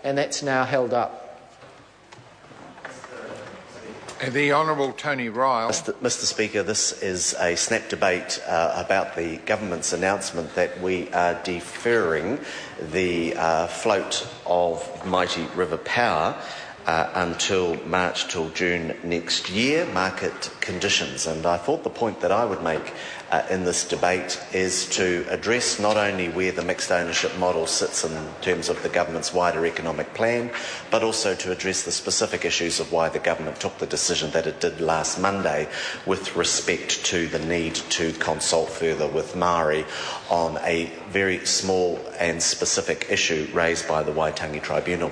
and that's now held up. The Honourable Tony Ryle. Mr Speaker, this is a snap debate about the government's announcement that we are deferring the float of Mighty River Power until March till June next year, market conditions. And I thought the point that I would make in this debate is to address not only where the mixed ownership model sits in terms of the government's wider economic plan, but also to address the specific issues of why the government took the decision that it did last Monday with respect to the need to consult further with Māori on a very small and specific issue raised by the Waitangi Tribunal.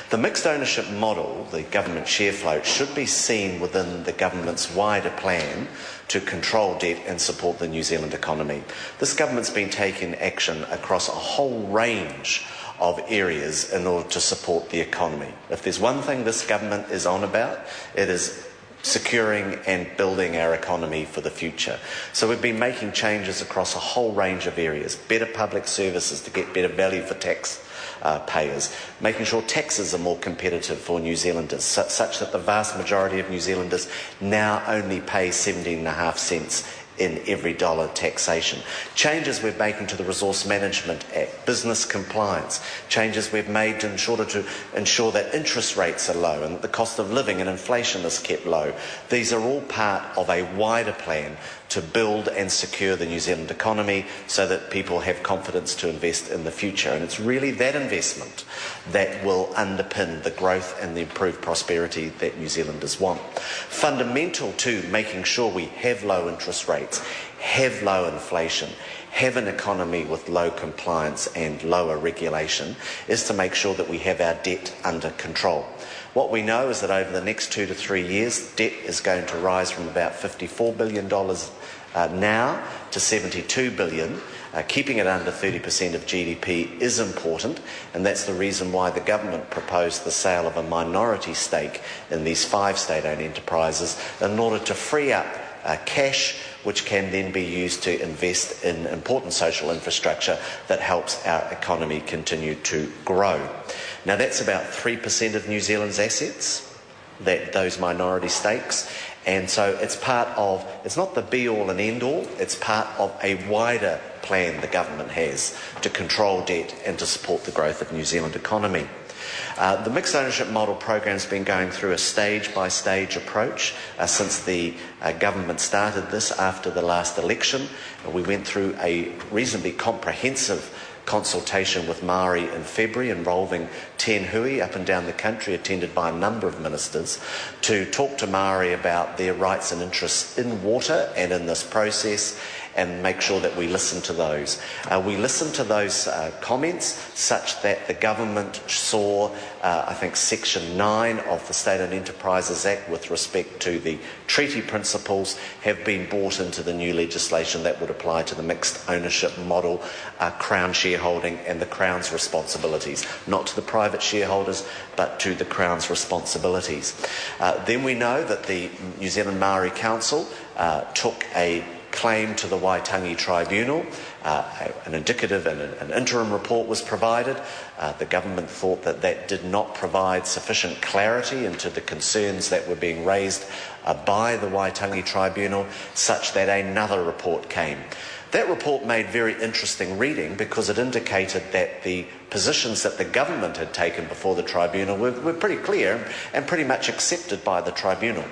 The mixed ownership model, the government share float, should be seen within the government's wider plan to control debt and support the New Zealand economy. This government's been taking action across a whole range of areas in order to support the economy. If there's one thing this government is on about, it is securing and building our economy for the future. So we've been making changes across a whole range of areas. Better public services to get better value for tax payers, making sure taxes are more competitive for New Zealanders, such that the vast majority of New Zealanders now only pay 17.5 cents in every dollar taxation. Changes we're making to the Resource Management Act, business compliance, changes we've made to ensure that interest rates are low and that the cost of living and inflation is kept low. These are all part of a wider plan to build and secure the New Zealand economy so that people have confidence to invest in the future. And it's really that investment that will underpin the growth and the improved prosperity that New Zealanders want. Fundamental to making sure we have low interest rates, have low inflation, have an economy with low compliance and lower regulation is to make sure that we have our debt under control. What we know is that over the next 2 to 3 years, debt is going to rise from about $54 billion now to $72 billion. Keeping it under 30% of GDP is important, and that's the reason why the government proposed the sale of a minority stake in these 5 state-owned enterprises in order to free up cash which can then be used to invest in important social infrastructure that helps our economy continue to grow. Now that's about 3% of New Zealand's assets, those minority stakes, and so it's not the be-all and end-all, it's part of a wider plan the government has to control debt and to support the growth of the New Zealand economy. The mixed ownership model program has been going through a stage-by-stage approach since the government started this after the last election. We went through a reasonably comprehensive consultation with Māori in February involving 10 hui up and down the country, attended by a number of ministers, to talk to Māori about their rights and interests in water and in this process, and make sure that we listen to those. We listened to those comments such that the government saw, I think, Section 9 of the State-Owned Enterprises Act with respect to the treaty principles have been brought into the new legislation that would apply to the mixed ownership model, Crown shareholding and the Crown's responsibilities, not to the private shareholders but to the Crown's responsibilities. Then we know that the New Zealand Māori Council took a claim to the Waitangi Tribunal. An indicative and an interim report was provided. The government thought that that did not provide sufficient clarity into the concerns that were being raised by the Waitangi Tribunal, such that another report came. That report made very interesting reading because it indicated that the positions that the government had taken before the tribunal were pretty clear and pretty much accepted by the tribunal.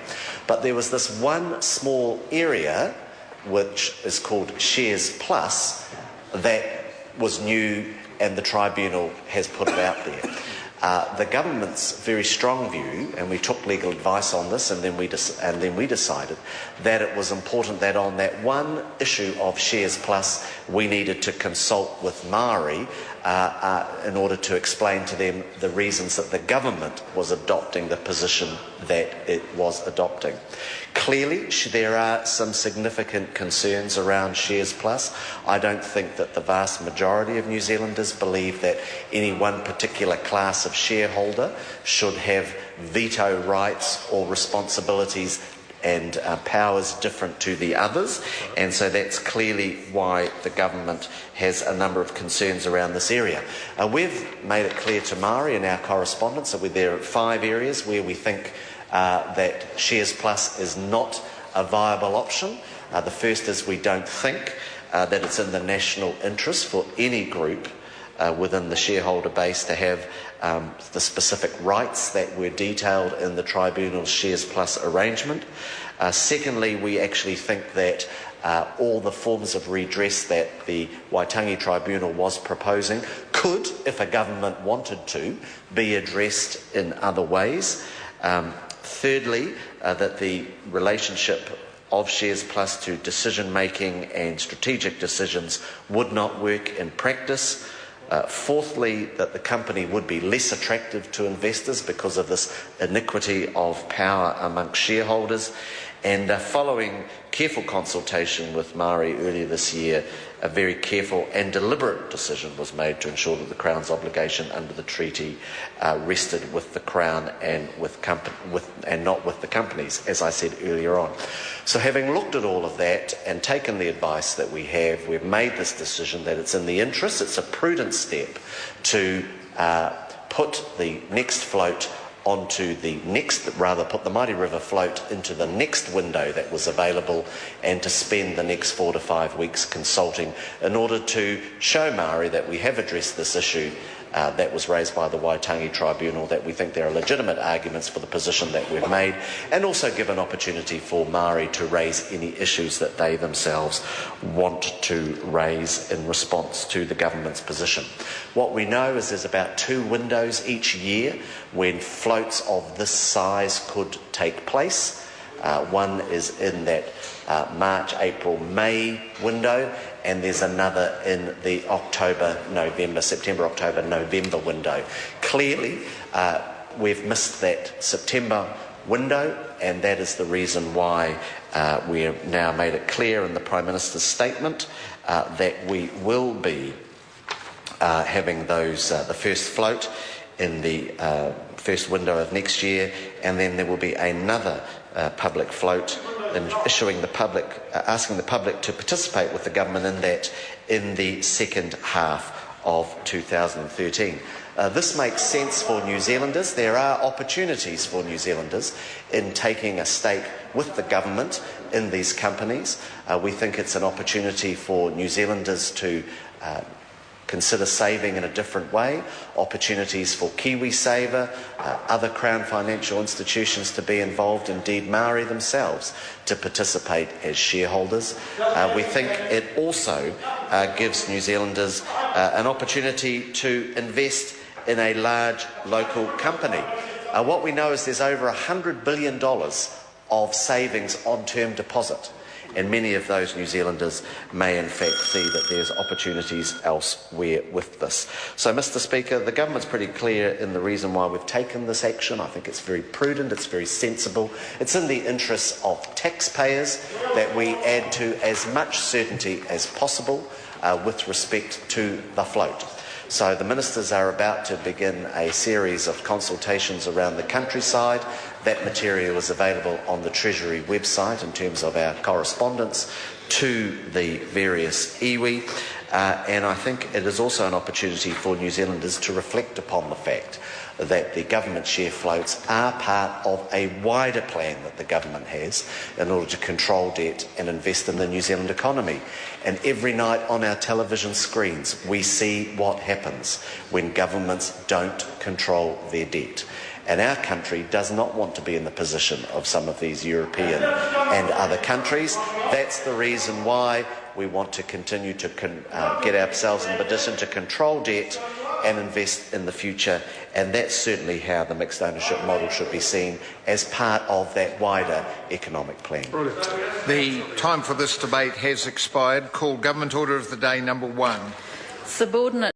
But there was this one small area which is called Shares Plus, that was new and the tribunal has put it out there. The government's very strong view, and we took legal advice on this, and then we decided that it was important that on that one issue of Shares Plus, we needed to consult with Māori in order to explain to them the reasons that the government was adopting the position that it was adopting. Clearly, there are some significant concerns around Shares Plus. I don't think that the vast majority of New Zealanders believe that any one particular class of shareholder should have veto rights or responsibilities and powers different to the others, and so that's clearly why the government has a number of concerns around this area. We've made it clear to Māori in our correspondence that there are 5 areas where we think that Shares Plus is not a viable option. The first is we don't think that it's in the national interest for any group within the shareholder base to have the specific rights that were detailed in the Tribunal's Shares Plus arrangement. Secondly, we actually think that all the forms of redress that the Waitangi Tribunal was proposing could, if a government wanted to, be addressed in other ways. Thirdly, that the relationship of Shares Plus to decision-making and strategic decisions would not work in practice. Fourthly, that the company would be less attractive to investors because of this iniquity of power amongst shareholders. And following careful consultation with Māori earlier this year, a very careful and deliberate decision was made to ensure that the Crown's obligation under the treaty rested with the Crown and not with the companies, as I said earlier on. So having looked at all of that and taken the advice that we have, we've made this decision that it's in the interest, it's a prudent step to put the next float onto the next, put the Mighty River float into the next window that was available, and to spend the next 4 to 5 weeks consulting in order to show Māori that we have addressed this issue that was raised by the Waitangi Tribunal, that we think there are legitimate arguments for the position that we've made, and also give an opportunity for Māori to raise any issues that they themselves want to raise in response to the government's position. What we know is there's about 2 windows each year when floats of this size could take place. One is in that March, April, May window, and there's another in the September, October, November window. Clearly, we've missed that September window, and that is the reason why we have now made it clear in the Prime Minister's statement that we will be having those the first float in the first window of next year, and then there will be another public float, and asking the public to participate with the government in that in the second half of 2013. This makes sense for New Zealanders. There are opportunities for New Zealanders in taking a stake with the government in these companies. We think it's an opportunity for New Zealanders to consider saving in a different way, opportunities for KiwiSaver, other Crown financial institutions to be involved, indeed Māori themselves to participate as shareholders. We think it also gives New Zealanders an opportunity to invest in a large local company. What we know is there's over $100 billion of savings on term deposit, and many of those New Zealanders may in fact see that there's opportunities elsewhere with this. So, Mr. Speaker, the government's pretty clear in the reason why we've taken this action. I think it's very prudent, it's very sensible. It's in the interests of taxpayers that we add to as much certainty as possible with respect to the float. So the ministers are about to begin a series of consultations around the countryside. That material is available on the Treasury website in terms of our correspondence to the various iwi. And I think it is also an opportunity for New Zealanders to reflect upon the fact that the government share floats are part of a wider plan that the government has in order to control debt and invest in the New Zealand economy. And every night on our television screens, we see what happens when governments don't control their debt. And our country does not want to be in the position of some of these European and other countries. That's the reason why we want to continue to get ourselves in a position to control debt and invest in the future, and that's certainly how the mixed ownership model should be seen as part of that wider economic plan. The time for this debate has expired. Call Government Order of the Day number 1. Subordinate